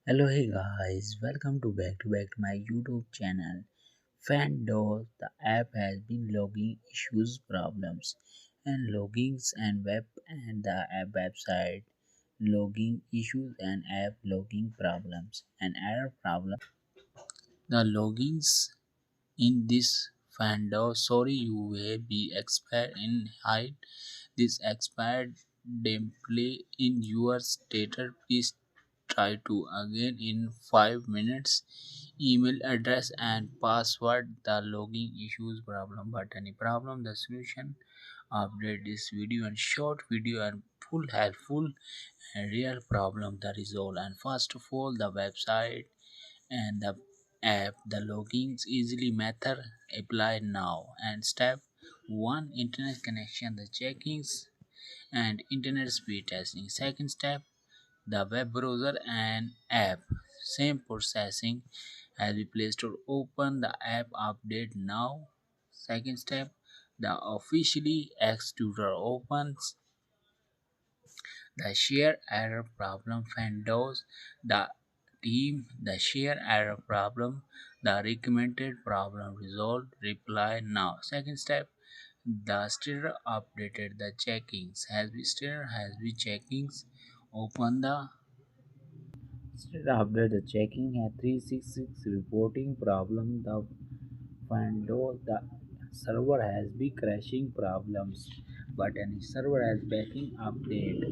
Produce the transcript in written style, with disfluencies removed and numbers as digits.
Hello, hey guys, welcome to my YouTube channel. FanDuel, the app has been logging issues, problems, and logins and the app website logging issues and app logging problems and error problem. The logins in this FanDuel, sorry you will be expired in hide this expired gameplay in your status. Please try to again in 5 minutes. Email address and password. The logging issues problem, but any problem the solution. Update this video and short video and full helpful and real problem the resolve. And first of all the website and the app the logins easily method apply now. And step 1, internet connection the checkings and internet speed testing. Second step, the web browser and app same processing as we Play Store. Open the app, update now. Second step, the officially X tutor opens the share error problem windows. The team the share error problem, the recommended problem resolved. Reply now. Second step, the steer updated the checkings. Has we steer has we checkings. Open the Instead after the checking a 366 reporting problem, the Fando the server has been crashing problems, but any server has backing update.